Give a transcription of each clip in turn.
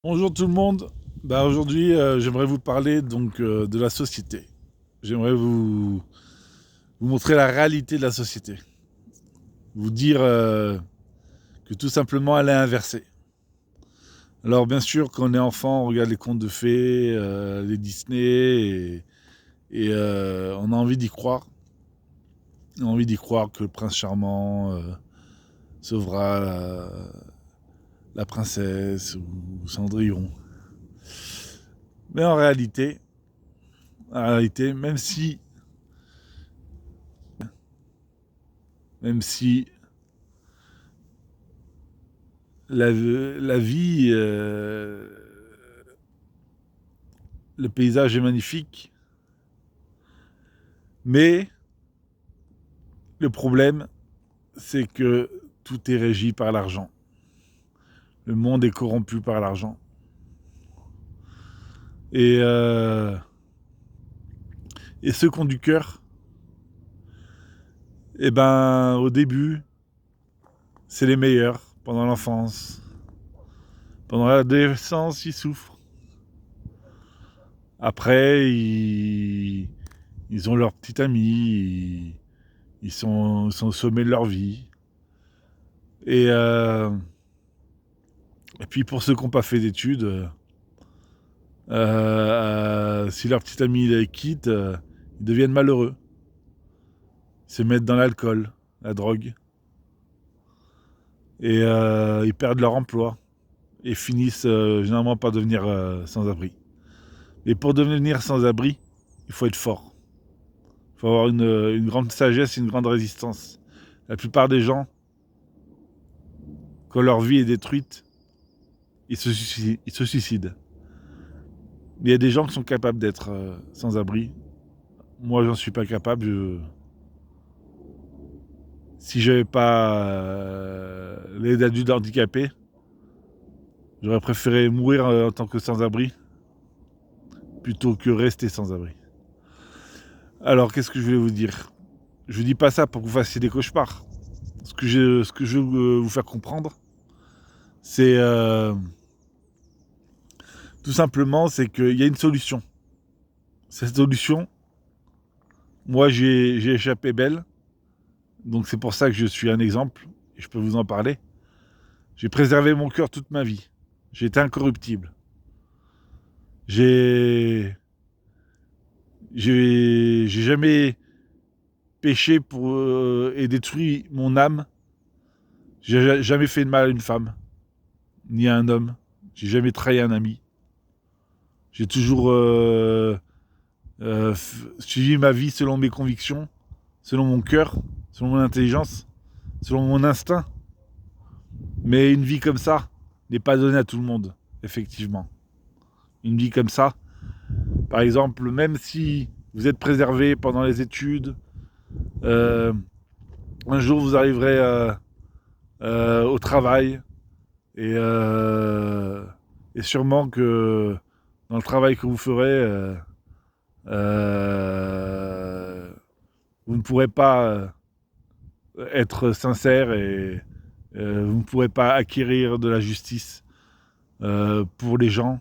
Bonjour tout le monde. Aujourd'hui, j'aimerais vous parler de la société. J'aimerais vous montrer la réalité de la société. Vous dire que tout simplement elle est inversée. Alors bien sûr, quand on est enfant, on regarde les contes de fées, les Disney, et on a envie d'y croire. On a envie d'y croire que le prince charmant sauvera la princesse ou Cendrillon. Mais en réalité, même si la vie, le paysage est magnifique, mais le problème, c'est que tout est régi par l'argent. Le monde est corrompu par l'argent. Et, euh, et ceux qui ont du cœur, au début, c'est les meilleurs. Pendant l'enfance, pendant l'adolescence, ils souffrent. Après, ils ont leur petit ami, ils sont au sommet de leur vie. Et, euh, et puis pour ceux qui n'ont pas fait d'études, si leur petit ami les quitte, ils deviennent malheureux. Ils se mettent dans l'alcool, la drogue, et ils perdent leur emploi et finissent généralement par devenir sans-abri. Et pour devenir sans-abri, il faut être fort. Il faut avoir une grande sagesse et une grande résistance. La plupart des gens, quand leur vie est détruite, ils se suicident. Il y a des gens qui sont capables d'être sans-abri. Moi, j'en suis pas capable. Si j'avais pas l'aide adulte handicapé, j'aurais préféré mourir en tant que sans-abri plutôt que rester sans-abri. Alors, qu'est-ce que je voulais vous dire? Je vous dis pas ça pour que vous fassiez des cauchemars. Ce que je veux vous faire comprendre, c'est tout simplement, c'est qu'il y a une solution. Cette solution, moi, j'ai échappé belle. Donc c'est pour ça que je suis un exemple et je peux vous en parler. J'ai préservé mon cœur toute ma vie. J'ai été incorruptible. J'ai j'ai jamais péché et détruit mon âme. J'ai jamais fait de mal à une femme ni à un homme. J'ai jamais trahi un ami. J'ai toujours suivi ma vie selon mes convictions, selon mon cœur, selon mon intelligence, selon mon instinct. Mais une vie comme ça n'est pas donnée à tout le monde, effectivement. Une vie comme ça, par exemple, même si vous êtes préservé pendant les études, euh, un jour vous arriverez au travail et sûrement que dans le travail que vous ferez, euh, vous ne pourrez pas être sincère et vous ne pourrez pas acquérir de la justice pour les gens.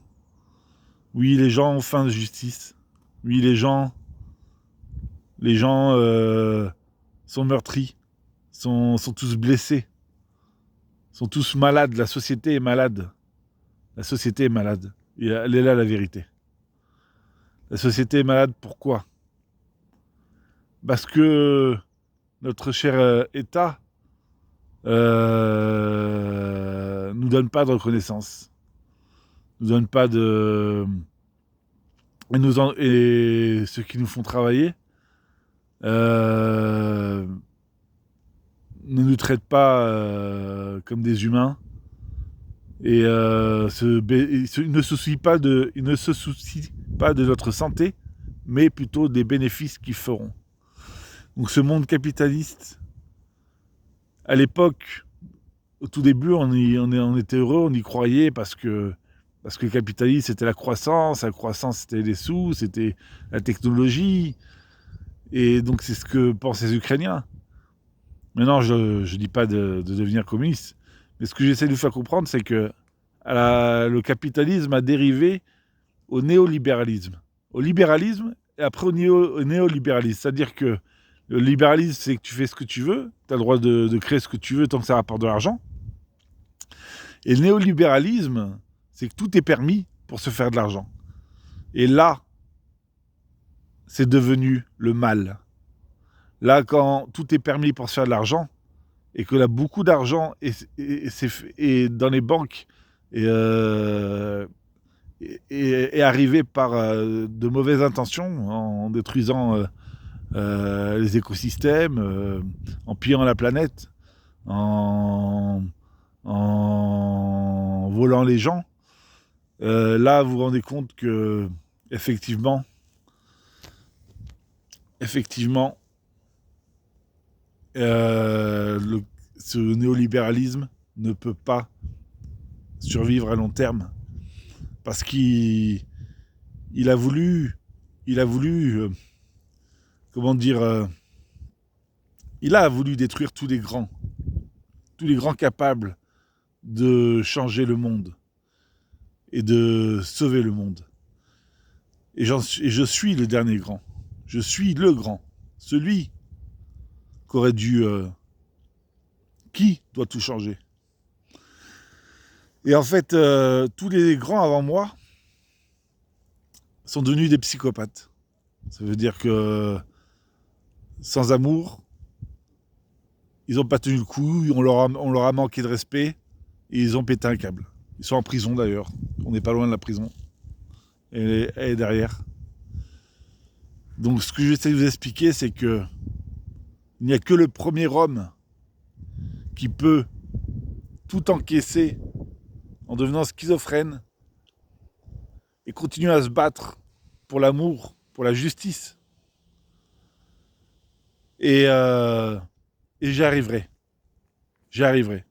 Oui, les gens ont faim de justice. Oui, les gens sont meurtris, sont tous blessés, sont tous malades. La société est malade. La société est malade. Et elle est là la vérité. La société est malade pourquoi? Parce que notre cher État nous donne pas de reconnaissance, nous donne pas de et ceux qui nous font travailler euh, ne nous traitent pas comme des humains et ils ne se soucient pas de notre santé, mais plutôt des bénéfices qu'ils feront. Donc ce monde capitaliste, à l'époque, au tout début, on était heureux, on y croyait parce que le capitalisme c'était la croissance c'était les sous, c'était la technologie, et donc c'est ce que pensent les Ukrainiens. Maintenant, je dis pas de devenir communiste, mais ce que j'essaie de vous faire comprendre, c'est que le capitalisme a dérivé au néolibéralisme. Au libéralisme et après au néolibéralisme. C'est-à-dire que le libéralisme, c'est que tu fais ce que tu veux, tu as le droit de créer ce que tu veux tant que ça rapporte de l'argent. Et le néolibéralisme, c'est que tout est permis pour se faire de l'argent. Et là, c'est devenu le mal. Là, quand tout est permis pour se faire de l'argent, et que là, beaucoup d'argent est dans les banques est arrivé par de mauvaises intentions, en détruisant les écosystèmes, en pillant la planète, en volant les gens. Là, vous vous rendez compte que, effectivement, ce néolibéralisme ne peut pas survivre à long terme parce qu'il a voulu comment dire, il a voulu détruire tous les grands capables de changer le monde et de sauver le monde. Et je suis le dernier grand. Je suis le grand. Celui qu'aurait dû... qui doit tout changer. Et en fait, tous les grands avant moi sont devenus des psychopathes. Ça veut dire que sans amour, ils n'ont pas tenu le coup, on leur a manqué de respect et ils ont pété un câble. Ils sont en prison d'ailleurs. On n'est pas loin de la prison. Elle est derrière. Donc ce que j'essaie de vous expliquer, c'est que il n'y a que le premier homme qui peut tout encaisser en devenant schizophrène et continuer à se battre pour l'amour, pour la justice. Et j'y arriverai. J'y arriverai.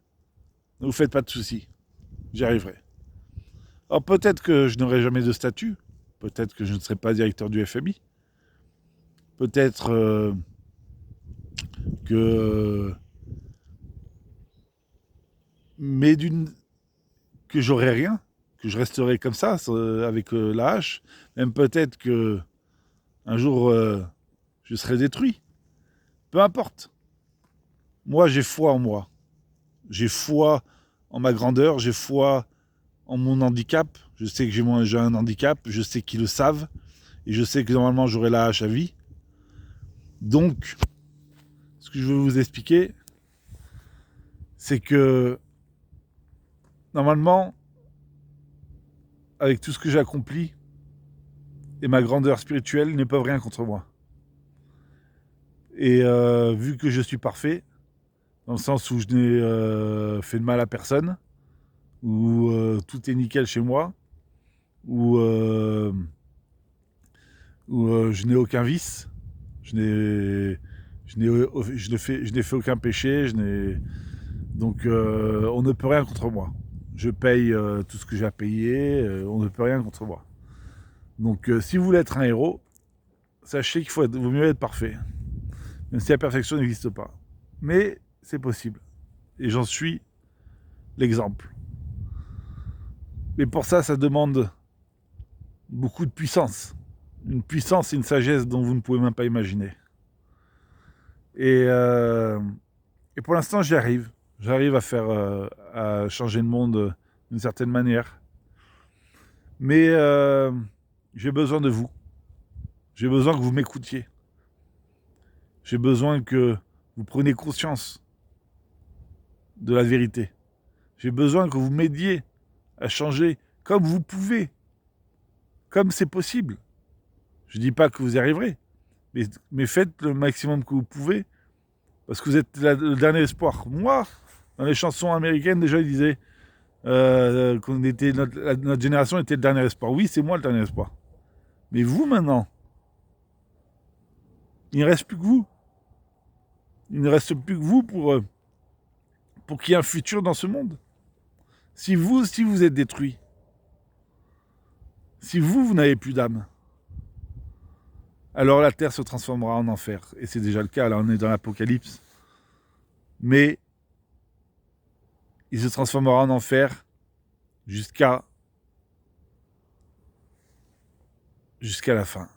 Ne vous faites pas de soucis. J'y arriverai. Alors peut-être que je n'aurai jamais de statut. Peut-être que je ne serai pas directeur du FMI. Peut-être que... Mais que j'aurai rien. Que je resterai comme ça, avec la hache. Même peut-être que un jour, je serai détruit. Peu importe. Moi, j'ai foi en moi. J'ai foi en ma grandeur. J'ai foi en mon handicap. Je sais que j'ai un handicap. Je sais qu'ils le savent. Et je sais que normalement, j'aurai la hache à vie. Donc, ce que je veux vous expliquer, c'est que normalement, avec tout ce que j'ai accompli et ma grandeur spirituelle, ils ne peuvent rien contre moi. Et vu que je suis parfait, dans le sens où je n'ai fait de mal à personne, où tout est nickel chez moi, où je n'ai aucun vice, je n'ai fait aucun péché, donc on ne peut rien contre moi. Je paye tout ce que j'ai à payer, on ne peut rien contre moi. Donc si vous voulez être un héros, sachez qu'il vaut mieux être parfait, même si la perfection n'existe pas. Mais c'est possible. Et j'en suis l'exemple. Mais pour ça, ça demande beaucoup de puissance. Une puissance et une sagesse dont vous ne pouvez même pas imaginer. Et pour l'instant, j'y arrive. J'arrive à changer le monde d'une certaine manière. Mais j'ai besoin de vous. J'ai besoin que vous m'écoutiez. J'ai besoin que vous preniez conscience de la vérité. J'ai besoin que vous m'aidiez à changer comme vous pouvez, comme c'est possible. Je ne dis pas que vous y arriverez, mais faites le maximum que vous pouvez, parce que vous êtes le dernier espoir. Moi, dans les chansons américaines, déjà, ils disaient notre génération était le dernier espoir. Oui, c'est moi le dernier espoir. Mais vous, maintenant, il ne reste plus que vous. Il ne reste plus que vous pour qu'il y ait un futur dans ce monde. Si vous êtes détruit, si vous n'avez plus d'âme, alors la terre se transformera en enfer. Et c'est déjà le cas, là on est dans l'apocalypse. Mais il se transformera en enfer jusqu'à la fin.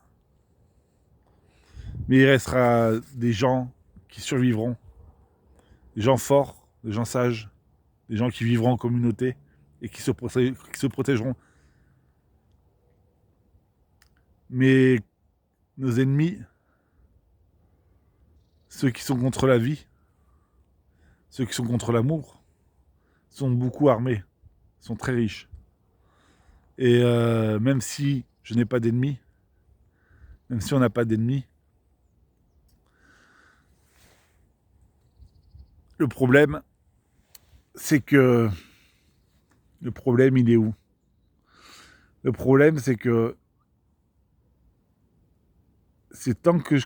Mais il restera des gens qui survivront, des gens forts, des gens sages, des gens qui vivront en communauté et qui se protégeront. Mais nos ennemis, ceux qui sont contre la vie, ceux qui sont contre l'amour, sont beaucoup armés, sont très riches. Et même si je n'ai pas d'ennemis, même si on n'a pas d'ennemis, le problème, c'est que... Le problème, il est où? Le problème, c'est que c'est tant que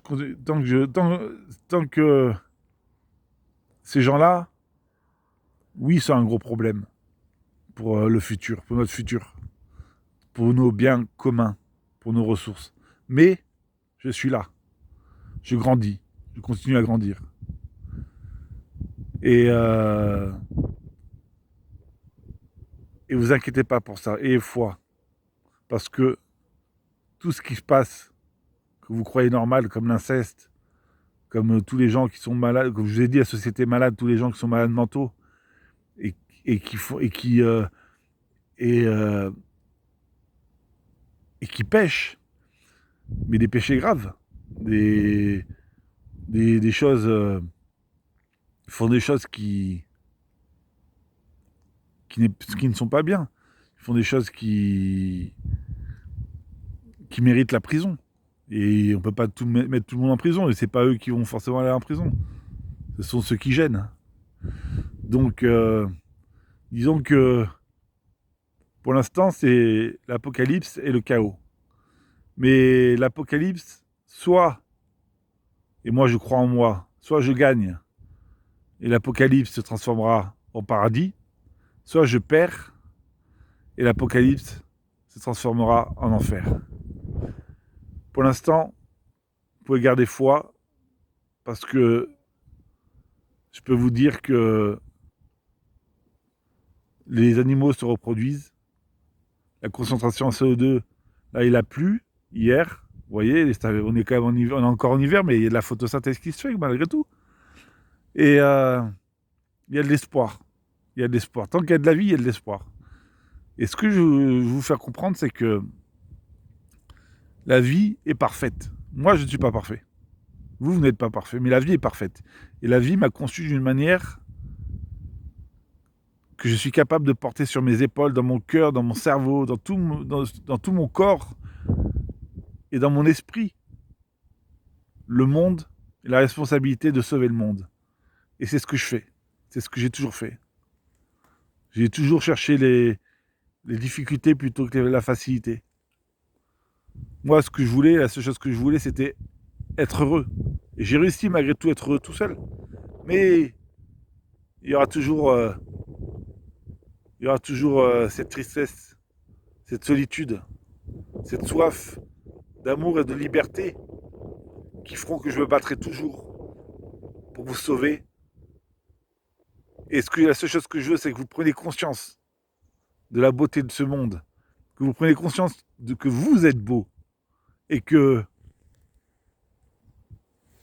ces gens-là, oui, c'est un gros problème pour le futur, pour notre futur, pour nos biens communs, pour nos ressources. Mais je suis là, je grandis, je continue à grandir. Et vous inquiétez pas pour ça, ayez foi, parce que tout ce qui se passe, que vous croyez normal, comme l'inceste, comme tous les gens qui sont malades, comme je vous ai dit, la société est malade, tous les gens qui sont malades mentaux, et qui pêchent, mais des péchés graves, des choses, font des choses qui ne sont pas bien, ils font des choses qui méritent la prison. Et on peut pas mettre tout le monde en prison, et c'est pas eux qui vont forcément aller en prison. Ce sont ceux qui gênent. Donc, disons que pour l'instant, c'est l'apocalypse et le chaos. Mais l'apocalypse, soit, et moi je crois en moi, soit je gagne et l'apocalypse se transformera en paradis, soit je perds et l'apocalypse se transformera en enfer. Pour l'instant, vous pouvez garder foi, parce que je peux vous dire que les animaux se reproduisent. La concentration en CO2, là, il a plu hier. Vous voyez, on est quand même en hiver, on est encore en hiver, mais il y a de la photosynthèse qui se fait malgré tout. Et il y a de l'espoir. Il y a de l'espoir. Tant qu'il y a de la vie, il y a de l'espoir. Et ce que je veux vous faire comprendre, c'est que la vie est parfaite. Moi, je ne suis pas parfait. Vous n'êtes pas parfait, mais la vie est parfaite. Et la vie m'a conçu d'une manière que je suis capable de porter sur mes épaules, dans mon cœur, dans mon cerveau, dans tout mon corps et dans mon esprit, le monde et la responsabilité de sauver le monde. Et c'est ce que je fais. C'est ce que j'ai toujours fait. J'ai toujours cherché les difficultés plutôt que la facilité. Moi, ce que je voulais, la seule chose que je voulais, c'était être heureux. Et j'ai réussi malgré tout à être heureux tout seul. Mais il y aura toujours cette tristesse, cette solitude, cette soif d'amour et de liberté qui feront que je me battrai toujours pour vous sauver. Et la seule chose que je veux, c'est que vous preniez conscience de la beauté de ce monde, que vous preniez conscience que vous êtes beau, et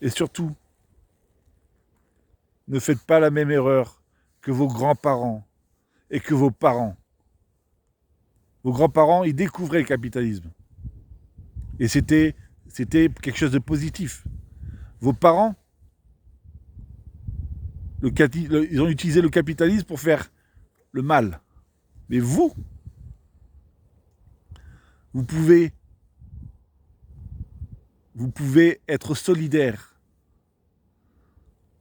surtout, ne faites pas la même erreur que vos grands-parents et que vos parents. Vos grands-parents, ils découvraient le capitalisme. Et c'était quelque chose de positif. Vos parents, ils ont utilisé le capitalisme pour faire le mal. Mais vous pouvez être solidaire.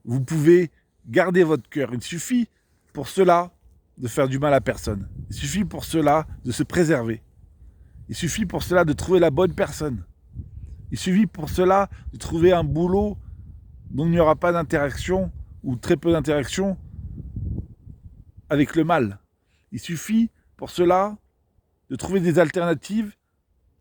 Vous pouvez garder votre cœur. Il suffit pour cela de faire du mal à personne. Il suffit pour cela de se préserver. Il suffit pour cela de trouver la bonne personne. Il suffit pour cela de trouver un boulot dont il n'y aura pas d'interaction ou très peu d'interaction avec le mal. Il suffit pour cela de trouver des alternatives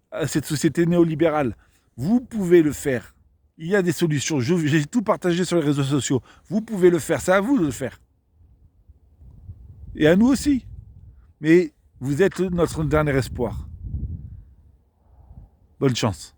à cette société néolibérale. Vous pouvez le faire. Il y a des solutions. J'ai tout partagé sur les réseaux sociaux. Vous pouvez le faire. C'est à vous de le faire. Et à nous aussi. Mais Vous êtes notre dernier espoir. Bonne chance.